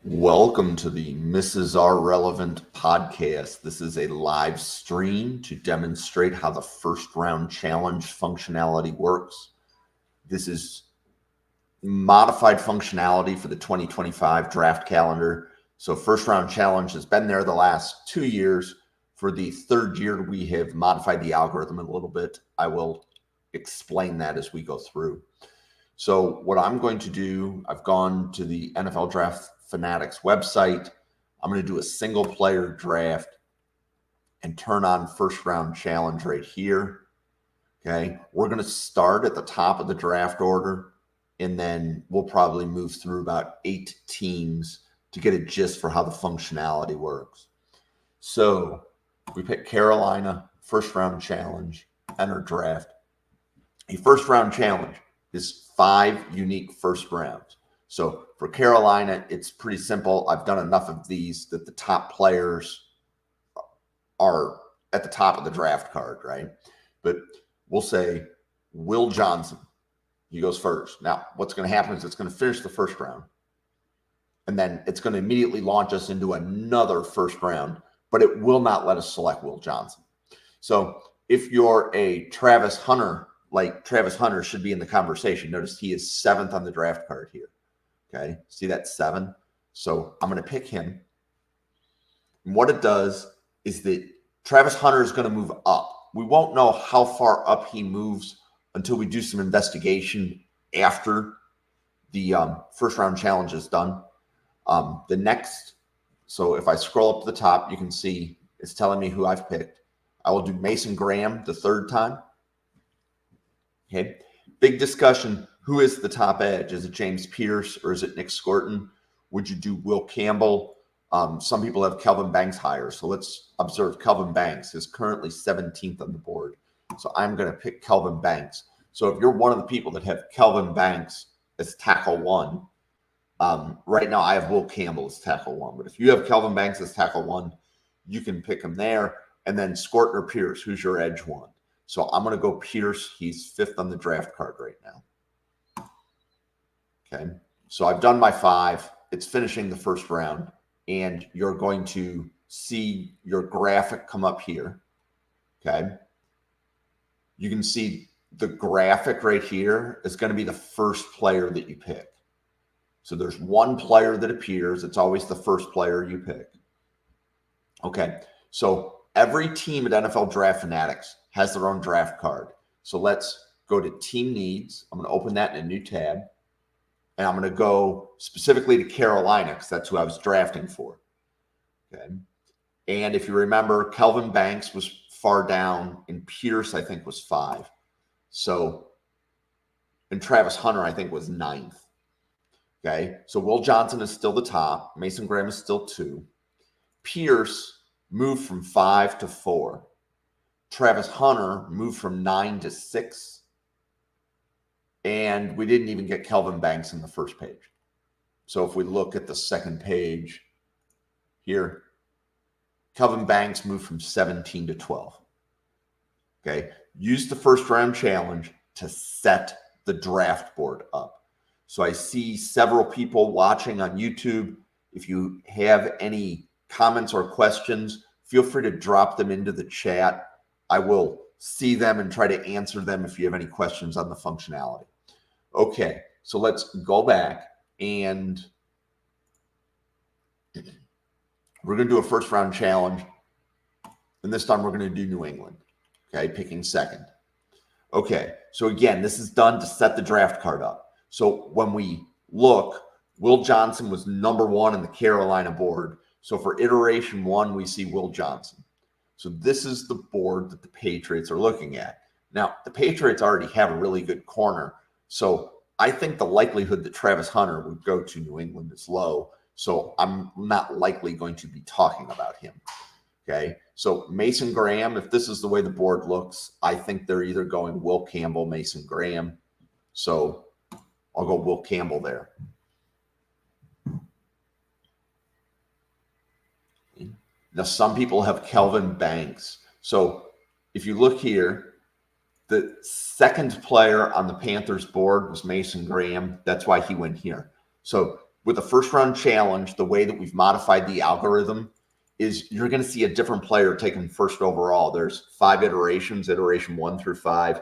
Welcome to the Mrs. R Relevant podcast. This is a live stream to demonstrate how the first round challenge functionality works. This is modified functionality for the 2025 draft calendar. So first round challenge has been there the last 2 years. For the third year, we have modified the algorithm a little bit. I will explain that as we go through. So what I'm going to do, I've gone to the NFL Draft Fanatics website. I'm going to do a single player draft and turn on first round challenge right here. Okay. We're going to start at the top of the draft order, and then we'll probably move through about 8 teams to get a gist for how the functionality works. So we pick Carolina, first round challenge, enter draft. A first round challenge is 5 unique first rounds. So for Carolina, it's pretty simple. I've done enough of these that the top players are at the top of the draft card, right? But we'll say Will Johnson, he goes first. Now, what's going to happen is it's going to finish the first round, and then it's going to immediately launch us into another first round, but it will not let us select Will Johnson. So if you're a Travis Hunter, like Travis Hunter should be in the conversation. Notice he is 7th on the draft card here. Okay, see that 7? So I'm going to pick him. And what it does is that Travis Hunter is going to move up. We won't know how far up he moves until we do some investigation after the first round challenge is done. So if I scroll up to the top, you can see it's telling me who I've picked. I will do Mason Graham the 3rd time. Okay, big discussion. Who is the top edge? Is it James Pearce or is it Nic Scourton? Would you do Will Campbell? Some people have Kelvin Banks higher. So let's observe Kelvin Banks is currently 17th on the board. So I'm going to pick Kelvin Banks. So if you're one of the people that have Kelvin Banks as tackle 1, right now I have Will Campbell as tackle 1. But if you have Kelvin Banks as tackle 1, you can pick him there. And then Scourton or Pearce, who's your edge 1? So I'm going to go Pearce. He's 5th on the draft card right now. Okay, so I've done my 5. It's finishing the first round, and you're going to see your graphic come up here. Okay, you can see the graphic right here is going to be the first player that you pick. So there's one player that appears. It's always the first player you pick. Okay, so every team at NFL Draft Fanatics has their own draft card. So let's go to Team Needs. I'm going to open that in a new tab. And I'm going to go specifically to Carolina because that's who I was drafting for. Okay. And if you remember, Kelvin Banks was far down, and Pearce, I think, was 5. So, and Travis Hunter, I think, was 9th. Okay. So Will Johnson is still the top. Mason Graham is still 2. Pearce moved from 5 to 4. Travis Hunter moved from 9 to 6. And we didn't even get Kelvin Banks in the first page. So if we look at the second page here, Kelvin Banks moved from 17 to 12. Okay. Use the first round challenge to set the draft board up. So I see several people watching on YouTube. If you have any comments or questions, feel free to drop them into the chat. I will see them and try to answer them if you have any questions on the functionality. Okay, so let's go back, and we're going to do a first round challenge, and this time we're going to do New England, okay, picking 2nd. Okay, so again, this is done to set the draft card up. So when we look, Will Johnson was number 1 in the Carolina board. So for iteration 1, we see Will Johnson. So this is the board that the Patriots are looking at. Now, the Patriots already have a really good corner. So I think the likelihood that Travis Hunter would go to New England is low. So I'm not likely going to be talking about him. Okay. So Mason Graham, if this is the way the board looks, I think they're either going Will Campbell, Mason Graham. So I'll go Will Campbell there. Now, some people have Kelvin Banks. So if you look here, the 2nd player on the Panthers board was Mason Graham. That's why he went here. So with the first round challenge, the way that we've modified the algorithm is you're going to see a different player taken first overall. There's 5 iterations, iteration 1 through 5.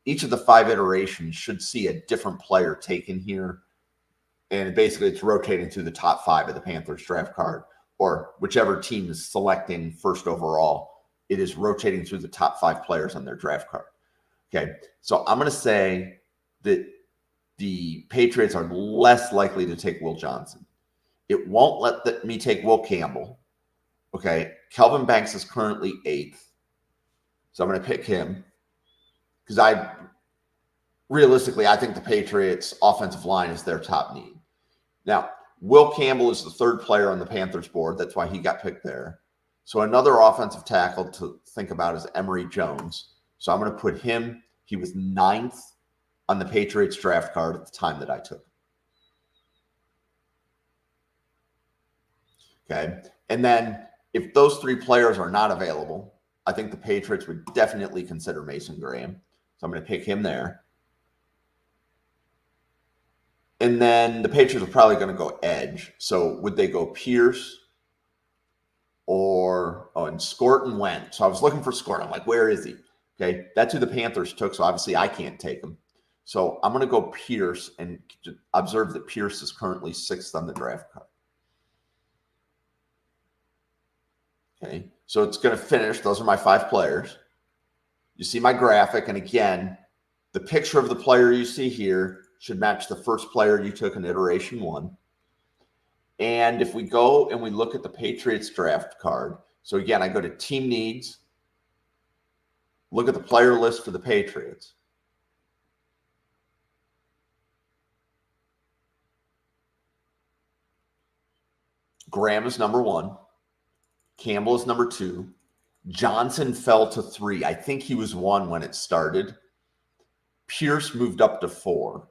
Each of the 5 iterations should see a different player taken here. And basically it's rotating through the top 5 of the Panthers draft card, or whichever team is selecting first overall, it is rotating through the top 5 players on their draft card. Okay, so I'm going to say that the Patriots are less likely to take Will Johnson. It won't let me take Will Campbell. Okay, Kelvin Banks is currently 8th. So I'm going to pick him because I think the Patriots' offensive line is their top need. Now, Will Campbell is the 3rd player on the Panthers board. That's why he got picked there. So another offensive tackle to think about is Emory Jones. So I'm going to put him. He was 9th on the Patriots draft card at the time that I took him. Okay. And then if those 3 players are not available, I think the Patriots would definitely consider Mason Graham. So I'm going to pick him there. And then the Patriots are probably going to go edge. So would they go Pearce or, and Scourton went. So I was looking for Scourton. I'm like, where is he? Okay. That's who the Panthers took. So obviously I can't take him. So I'm going to go Pearce and observe that Pearce is currently 6th on the draft card. Okay. So it's going to finish. Those are my 5 players. You see my graphic. And again, the picture of the player you see here should match the first player you took in iteration 1. And if we go and we look at the Patriots draft card, so again, I go to team needs, look at the player list for the Patriots. Graham is number 1. Campbell is number 2. Johnson fell to 3. I think he was 1 when it started. Pearce moved up to 4.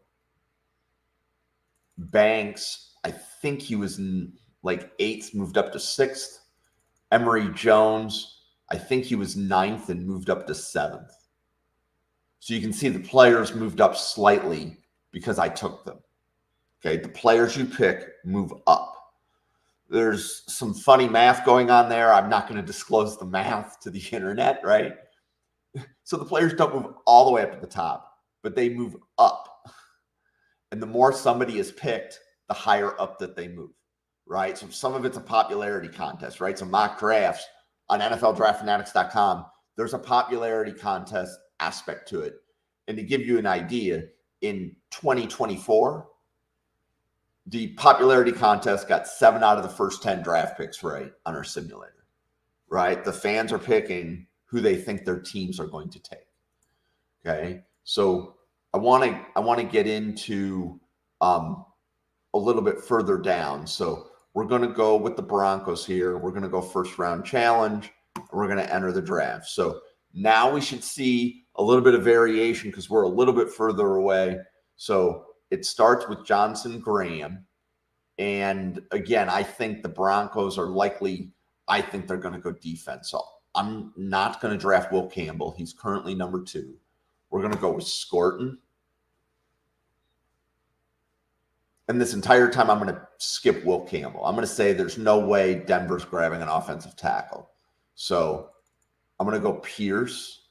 Banks, I think he was like 8th, moved up to 6th. Emory Jones, I think he was 9th and moved up to 7th. So you can see the players moved up slightly because I took them. Okay, the players you pick move up. There's some funny math going on there. I'm not going to disclose the math to the internet, right? So the players don't move all the way up to the top, but they move up. And the more somebody is picked, the higher up that they move, right? So some of it's a popularity contest, right? So mock drafts on NFLDraftFanatics.com, there's a popularity contest aspect to it. And to give you an idea, in 2024, the popularity contest got 7 out of the first 10 draft picks right on our simulator, right? The fans are picking who they think their teams are going to take. Okay, so I want to get into a little bit further down. So we're going to go with the Broncos here. We're going to go first round challenge. And we're going to enter the draft. So now we should see a little bit of variation because we're a little bit further away. So it starts with Johnson Graham. And again, I think the Broncos are likely, I think they're going to go defense. So I'm not going to draft Will Campbell. He's currently number 2. We're going to go with Scourton. And this entire time, I'm going to skip Will Campbell. I'm going to say there's no way Denver's grabbing an offensive tackle. So I'm going to go Pearce.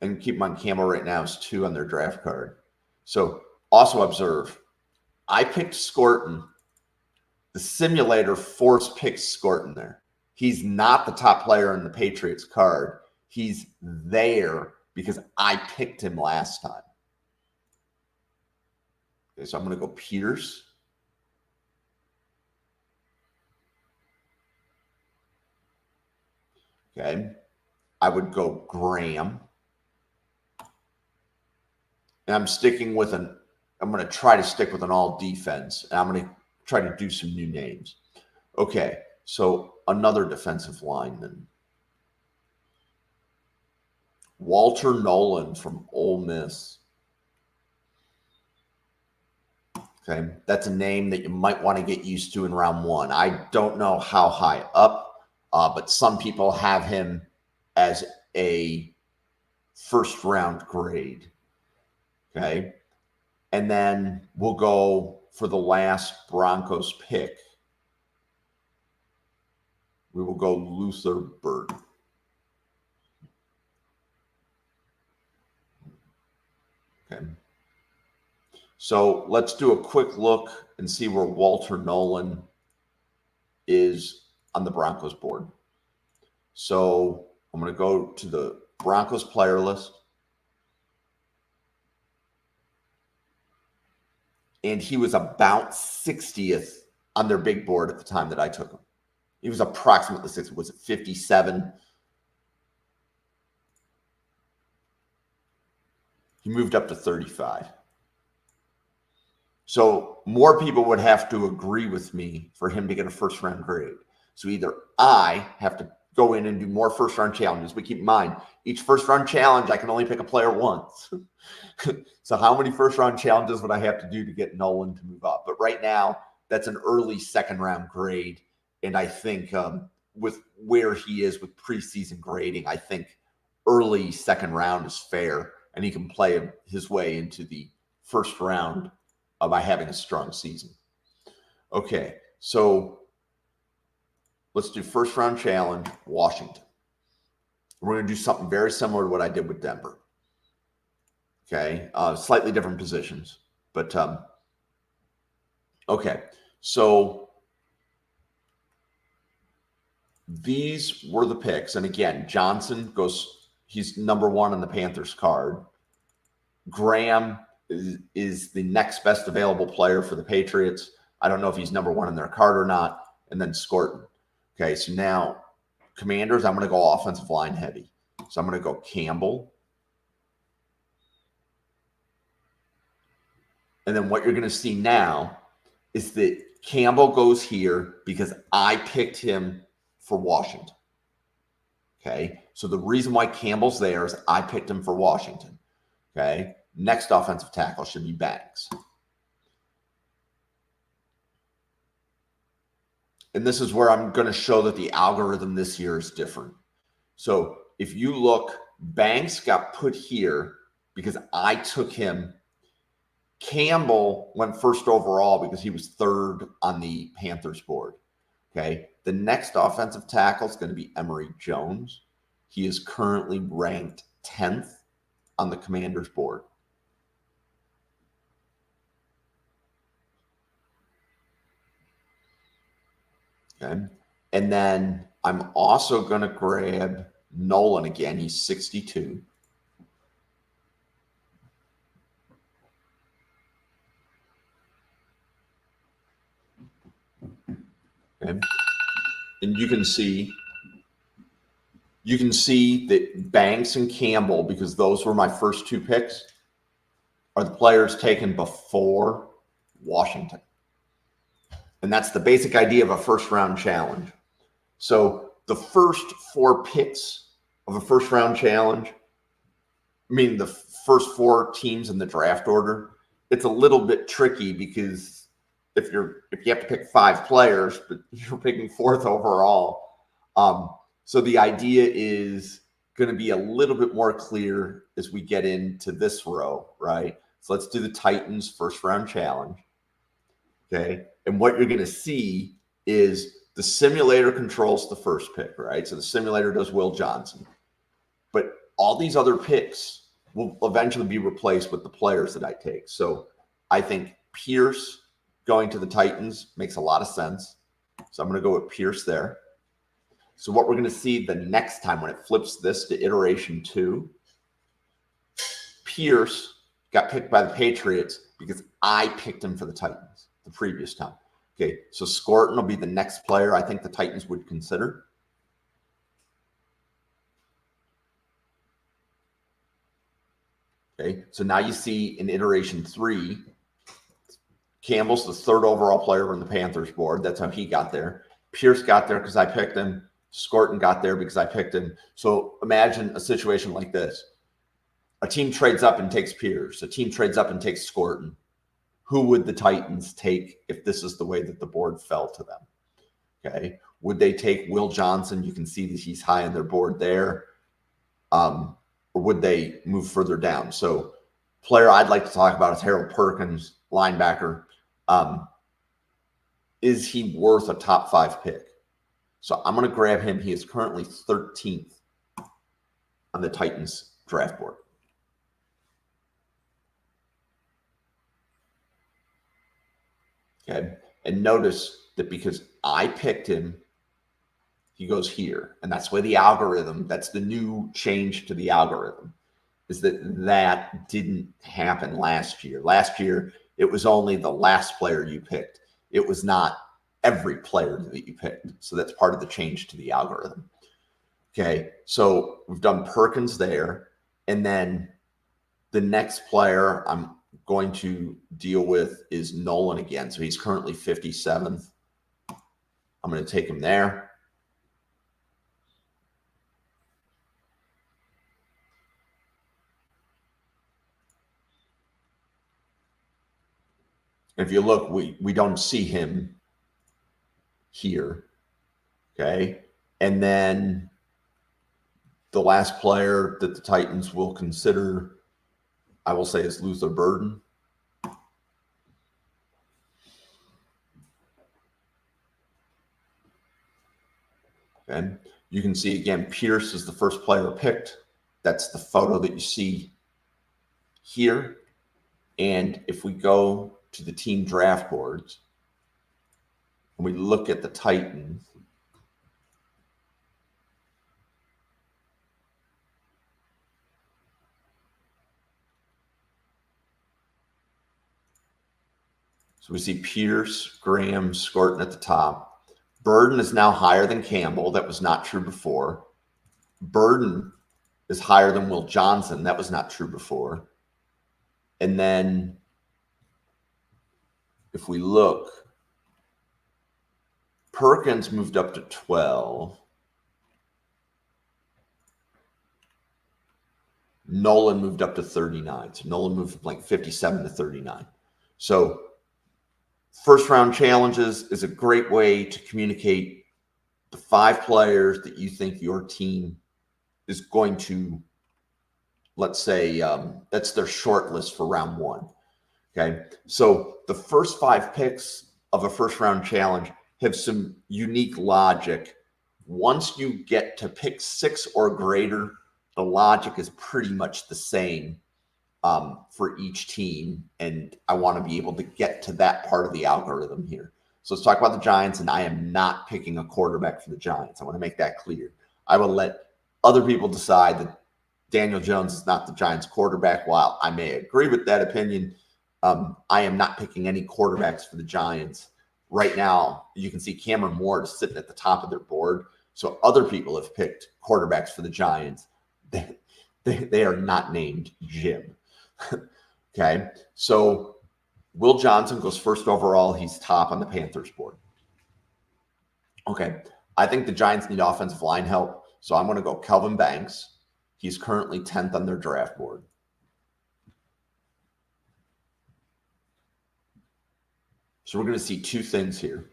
And keep him on Campbell right now is 2 on their draft card. So also observe, I picked Scourton. The simulator force picks Scourton there. He's not the top player in the Patriots card. He's there because I picked him last time. Okay, so I'm going to go Pearce. Okay. I would go Graham. And I'm sticking with I'm going to try to stick with an all defense. And I'm going to try to do some new names. Okay. So another defensive lineman. Walter Nolan from Ole Miss. Okay, that's a name that you might want to get used to in round 1. I don't know how high up, but some people have him as a first round grade. Okay, and then we'll go for the last Broncos pick, we will go Luther Burden. Okay. So let's do a quick look and see where Walter Nolan is on the Broncos board. So I'm going to go to the Broncos player list. And he was about 60th on their big board at the time that I took him. He was approximately 60. Was it 57? He moved up to 35. So more people would have to agree with me for him to get a first-round grade. So either I have to go in and do more first-round challenges, but keep in mind, each first-round challenge, I can only pick a player once. So how many first-round challenges would I have to do to get Nolan to move up? But right now, that's an early second-round grade. And I think with where he is with preseason grading, I think early second round is fair, and he can play his way into the first round by having a strong season. Okay, so let's do first round challenge, Washington. We're going to do something very similar to what I did with Denver. Okay, slightly different positions, but okay, so these were the picks. And again, Johnson goes, he's number one on the Panthers card. Graham is the next best available player for the Patriots. I don't know if he's number one in their card or not. And then Scourton. Okay, so now Commanders, I'm going to go offensive line heavy. So I'm going to go Campbell. And then what you're going to see now is that Campbell goes here because I picked him for Washington. Okay, so the reason why Campbell's there is I picked him for Washington. Okay, next offensive tackle should be Banks. And this is where I'm going to show that the algorithm this year is different. So if you look, Banks got put here because I took him. Campbell went first overall because he was third on the Panthers board. Okay, the next offensive tackle is going to be Emory Jones. He is currently ranked 10th on the Commanders board. Okay, and then I'm also going to grab Nolan again. He's 62. Okay. And you can see that Banks and Campbell, because those were my first two picks, are the players taken before Washington. And that's the basic idea of a first-round challenge. So the first four picks of a first-round challenge, meaning the first four teams in the draft order, it's a little bit tricky because if you have to pick five players, but you're picking fourth overall. So the idea is going to be a little bit more clear as we get into this row, right? So let's do the Titans first round challenge. Okay. And what you're going to see is the simulator controls the first pick, right? So the simulator does Will Johnson. But all these other picks will eventually be replaced with the players that I take. So I think Pearce going to the Titans makes a lot of sense. So I'm going to go with Pearce there. So what we're going to see the next time when it flips this to iteration 2, Pearce got picked by the Patriots because I picked him for the Titans the previous time. Okay, so Scourton will be the next player I think the Titans would consider. Okay, so now you see in iteration 3, Campbell's the third overall player on the Panthers board. That's how he got there. Pearce got there because I picked him. Scourton got there because I picked him. So imagine a situation like this. A team trades up and takes Pearce. A team trades up and takes Scourton. Who would the Titans take if this is the way that the board fell to them? Okay. Would they take Will Johnson? You can see that he's high on their board there. Or would they move further down? So player I'd like to talk about is Harold Perkins, linebacker. Is he worth a top 5 pick? So I'm going to grab him. He is currently 13th on the Titans draft board. Okay. And notice that because I picked him, he goes here. And that's why the algorithm, that's the new change to the algorithm, is that didn't happen last year. Last year, it was only the last player you picked. It was not every player that you picked. So that's part of the change to the algorithm. Okay, so we've done Perkins there. And then the next player I'm going to deal with is Nolan again. So he's currently 57th. I'm going to take him there. If you look, we don't see him here. Okay. And then the last player that the Titans will consider, I will say, is Luther Burden. Okay. You can see again, Pearce is the first player picked. That's the photo that you see here. And if we go to the team draft boards and we look at the Titans, so we see Pearce, Graham, Scourton at the top. Burden is now higher than Campbell. That was not true before. Burden is higher than Will Johnson. That was not true before. And then if we look, Perkins moved up to 12. Nolan moved up to 39. So Nolan moved from like 57 to 39. So first round challenges is a great way to communicate the 5 players that you think your team is going to, let's say, that's their short list for round 1. Okay. So the first 5 picks of a first round challenge have some unique logic. Once you get to pick 6 or greater, the logic is pretty much the same for each team. And I want to be able to get to that part of the algorithm here. So let's talk about the Giants. And I am not picking a quarterback for the Giants. I want to make that clear. I will let other people decide that Daniel Jones is not the Giants quarterback. While I may agree with that opinion, I am not picking any quarterbacks for the Giants. Right now, you can see Cameron Ward is sitting at the top of their board. So other people have picked quarterbacks for the Giants. They are not named Jim. Okay, so Will Johnson goes first overall. He's top on the Panthers board. Okay, I think the Giants need offensive line help. So I'm going to go Kelvin Banks. He's currently 10th on their draft board. So we're going to see 2 things here.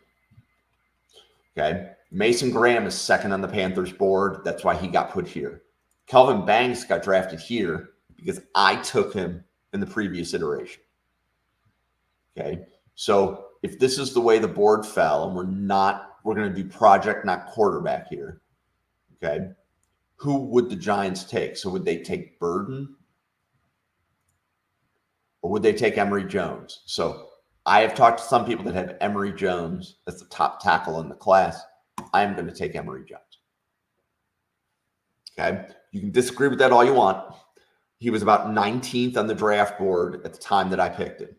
Okay. Mason Graham is 2nd on the Panthers board. That's why he got put here. Kelvin Banks got drafted here because I took him in the previous iteration. Okay. So if this is the way the board fell, and we're going to do project, not quarterback here. Okay. Who would the Giants take? So would they take Burden? Or would they take Emory Jones? So I have talked to some people that have Emory Jones as the top tackle in the class. I am going to take Emory Jones. Okay. You can disagree with that all you want. He was about 19th on the draft board at the time that I picked him.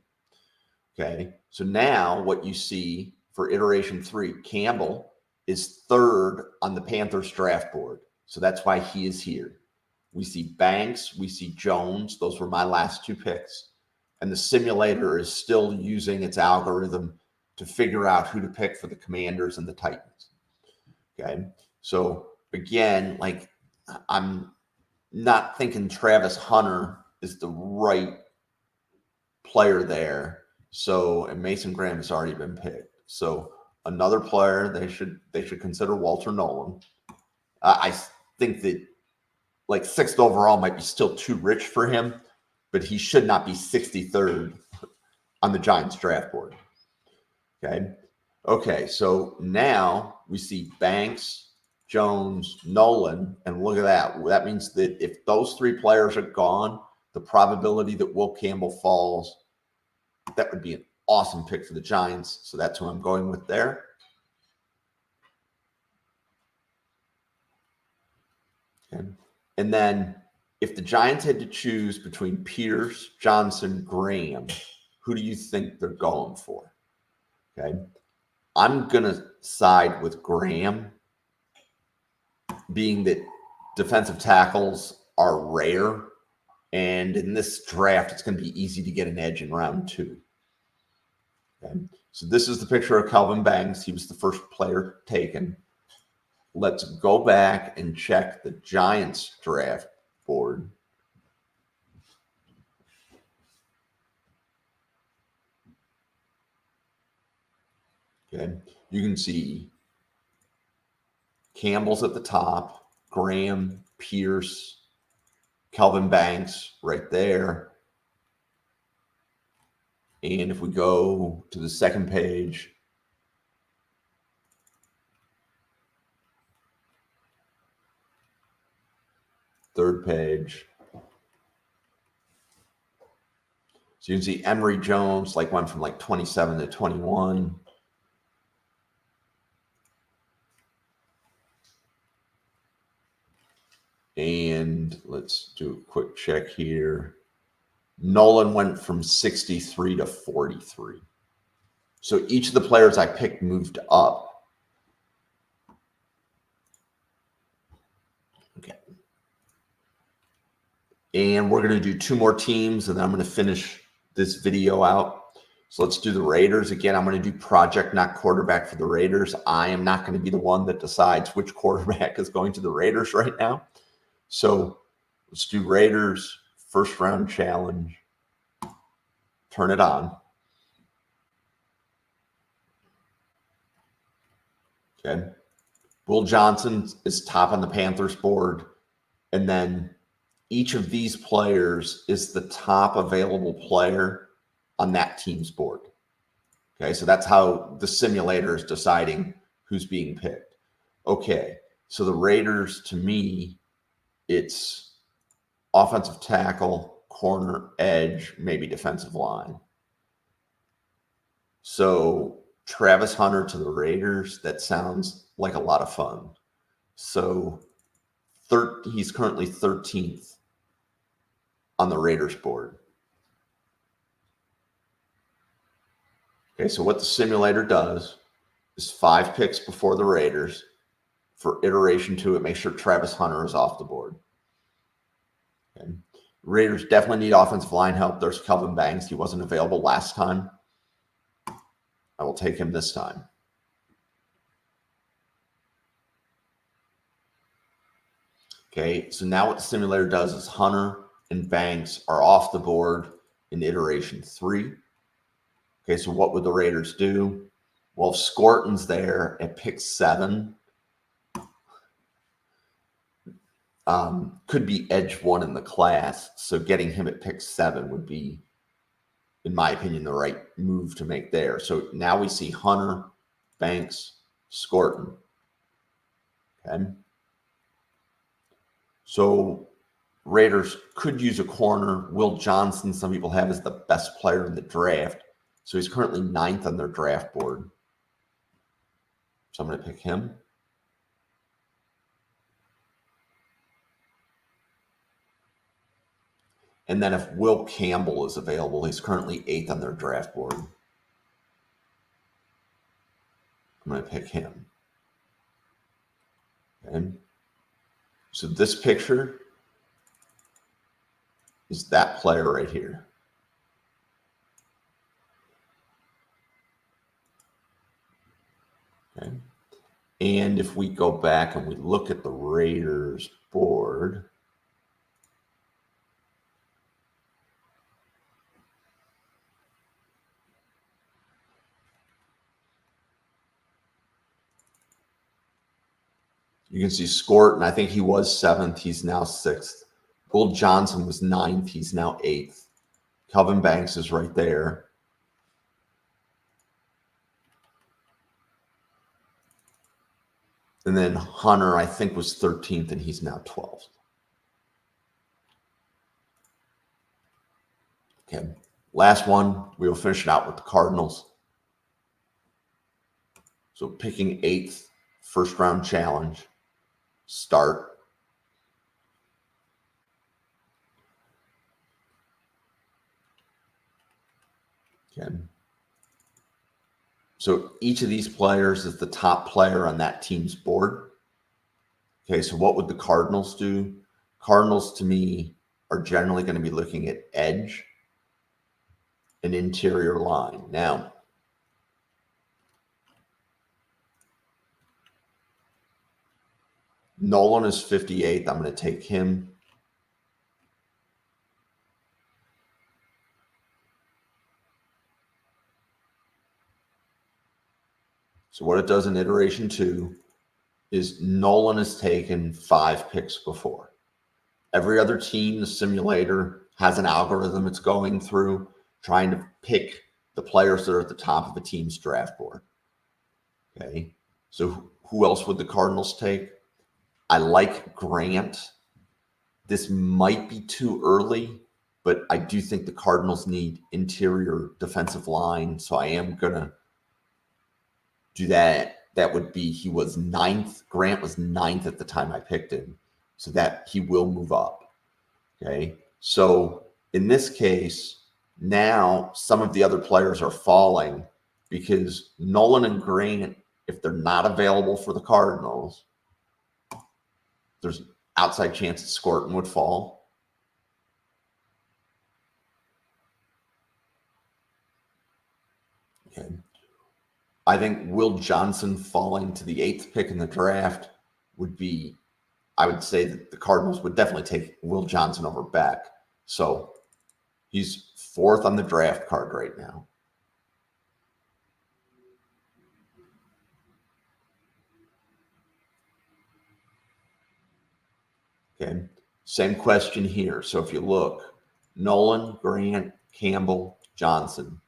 Okay. So now what you see for iteration 3, Campbell is 3rd on the Panthers draft board. So that's why he is here. We see Banks, we see Jones. Those were my last 2 picks. And the simulator is still using its algorithm to figure out who to pick for the Commanders and the Titans. Okay. So again, like, I'm not thinking Travis Hunter is the right player there. So, and Mason Graham has already been picked. So another player they should consider Walter Nolan. I think that like 6th overall might be still too rich for him, but he should not be 63rd on the Giants draft board. Okay, so now we see Banks, Jones, Nolan, and look at that. That means that if those three players are gone, the probability that Will Campbell falls, that would be an awesome pick for the Giants. So that's who I'm going with there. Okay. And then if the Giants had to choose between Pearce, Johnson, Graham, who do you think they're going for? Okay. I'm going to side with Graham, being that defensive tackles are rare. And in this draft, it's going to be easy to get an edge in round 2. Okay. So this is the picture of Calvin Banks. He was the first player taken. Let's go back and check the Giants draft board. Okay. You can see Campbell's at the top, Graham, Pearce, Calvin Banks right there. And if we go to the second page, third page, so you can see Emory Jones went from 27 to 21. And let's do a quick check here. Nolan went from 63 to 43. So each of the players I picked moved up. Okay. And we're going to do 2 more teams, and then I'm going to finish this video out. So let's do the Raiders. Again, I'm going to do project, not quarterback for the Raiders. I am not going to be the one that decides which quarterback is going to the Raiders right now. So let's do Raiders first round challenge. Turn it on. Okay. Will Johnson is top on the Panthers board. And then each of these players is the top available player on that team's board. Okay. So that's how the simulator is deciding who's being picked. Okay. So the Raiders, to me, it's offensive tackle, corner, edge, maybe defensive line. So Travis Hunter to the Raiders, that sounds like a lot of fun. So he's currently 13th on the Raiders board. Okay, so what the simulator does is 5 picks before the Raiders. For iteration 2, it makes sure Travis Hunter is off the board. Okay. Raiders definitely need offensive line help. There's Calvin Banks. He wasn't available last time. I will take him this time. Okay, so now what the simulator does is Hunter and Banks are off the board in iteration 3. Okay, so what would the Raiders do? Well, if Scourton's there at pick 7, could be edge 1 in the class. So getting him at pick 7 would be, in my opinion, the right move to make there. So now we see Hunter, Banks, Scourton. Okay. So Raiders could use a corner. Will Johnson, some people have as the best player in the draft. So he's currently 9th on their draft board. So I'm going to pick him. And then if Will Campbell is available, he's currently 8th on their draft board. I'm going to pick him. Okay. So this picture is that player right here. Okay. And if we go back and we look at the Raiders board, you can see Scourton, I think he was 7th. He's now 6th. Will Johnson was 9th. He's now 8th. Calvin Banks is right there. And then Hunter, I think, was 13th, and he's now 12th. Okay, last one. We will finish it out with the Cardinals. So picking 8th, first round challenge, start. Okay. So each of these players is the top player on that team's board. Okay, so what would the Cardinals do? Cardinals, to me, are generally going to be looking at edge and interior line. Now, Nolan is 58th. I'm going to take him. So what it does in iteration 2 is Nolan has taken 5 picks before. Every other team, the simulator, has an algorithm it's going through, trying to pick the players that are at the top of the team's draft board. Okay, so who else would the Cardinals take? I like Grant. This might be too early, but I do think the Cardinals need interior defensive line, so I am going to do that. That would be, he was 9th. Grant was 9th at the time I picked him, so that he will move up. Okay, so in this case, now some of the other players are falling because Nolan and Grant, if they're not available for the Cardinals, there's an outside chance that Scourton would fall. Okay. I think Will Johnson falling to the 8th pick in the draft would be, I would say that the Cardinals would definitely take Will Johnson over Beck. So he's 4th on the draft card right now. Okay, same question here. So if you look, Nolan, Grant, Campbell, Johnson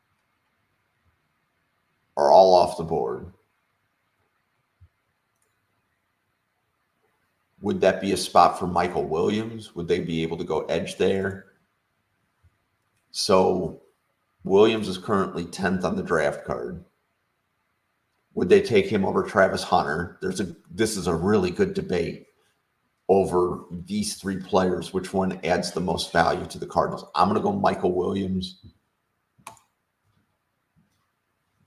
are all off the board. Would that be a spot for Michael Williams? Would they be able to go edge there? So Williams is currently 10th on the draft card. Would they take him over Travis Hunter? This is a really good debate over these 3 players. Which one adds the most value to the Cardinals? I'm going to go Michael Williams.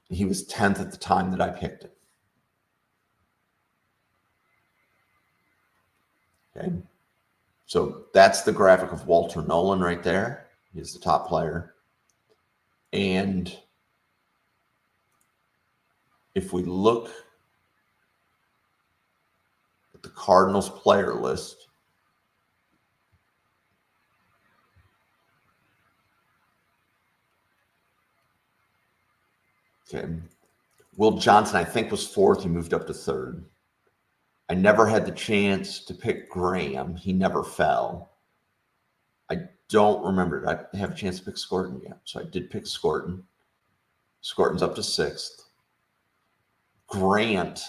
He was 10th at the time that I picked him. Okay, so that's the graphic of Walter Nolan right there. He's the top player. And if we look at the Cardinals player list, okay, Will Johnson, I think, was 4th. He moved up to 3rd. I never had the chance to pick Graham. He never fell. I don't remember. Did I have a chance to pick Scourton yet? So I did pick Scourton. Scourton's up to 6th. Grant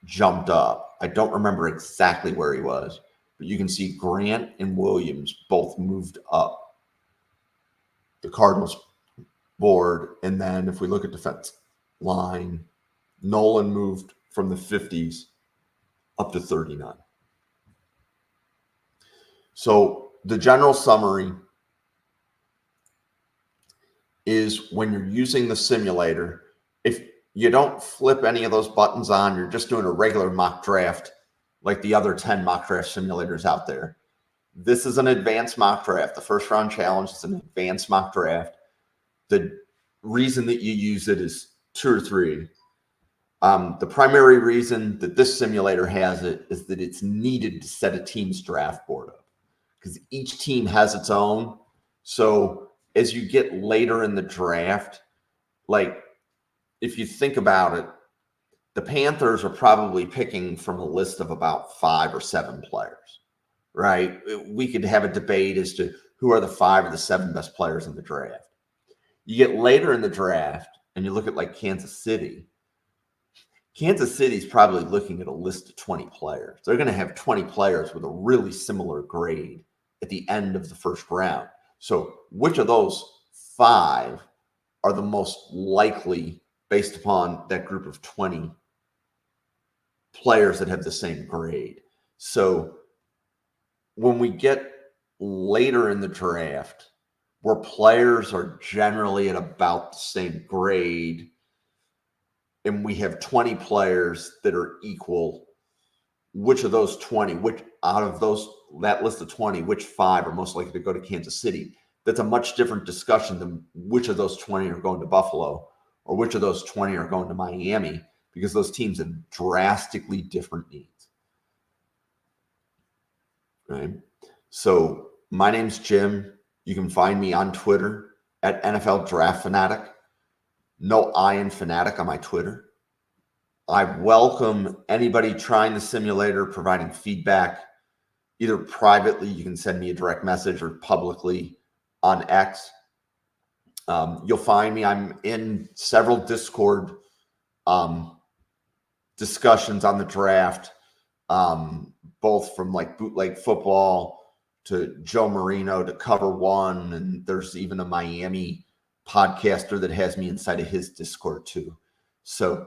jumped up. I don't remember exactly where he was, but you can see Grant and Williams both moved up the Cardinals board. And then if we look at defense line, Nolan moved from the 50s up to 39. So the general summary is, when you're using the simulator, if you don't flip any of those buttons on, you're just doing a regular mock draft like the other 10 mock draft simulators out there. This is an advanced mock draft. The first round challenge is an advanced mock draft. The reason that you use it is 2 or 3. The primary reason that this simulator has it is that it's needed to set a team's draft board up, because each team has its own. So as you get later in the draft, like if you think about it, the Panthers are probably picking from a list of about 5 or 7 players, right? We could have a debate as to who are the 5 or the 7 best players in the draft. You get later in the draft and you look at like Kansas City, Kansas City's probably looking at a list of 20 players. They're going to have 20 players with a really similar grade at the end of the first round. So which of those 5 are the most likely based upon that group of 20 players that have the same grade? So when we get later in the draft, where players are generally at about the same grade, and we have 20 players that are equal, which of those 20, which out of that list of 20, which 5 are most likely to go to Kansas City? That's a much different discussion than which of those 20 are going to Buffalo or which of those 20 are going to Miami, because those teams have drastically different needs. Right? So my name's Jim. You can find me on Twitter at NFL Draft Fanatic. No I in Fanatic on my Twitter. I welcome anybody trying the simulator, providing feedback, either privately, you can send me a direct message, or publicly on X. You'll find me, I'm in several Discord discussions on the draft, both from like Bootleg Football to Joe Marino to Cover One. And there's even a Miami podcaster that has me inside of his Discord too. So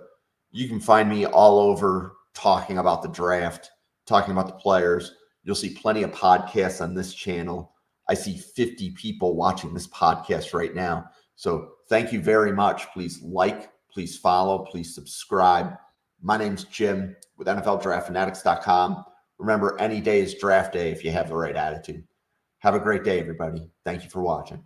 you can find me all over talking about the draft, talking about the players. You'll see plenty of podcasts on this channel. I see 50 people watching this podcast right now. So thank you very much. Please like, please follow, please subscribe. My name's Jim with NFLDraftFanatics.com. Remember, any day is draft day if you have the right attitude. Have a great day, everybody. Thank you for watching.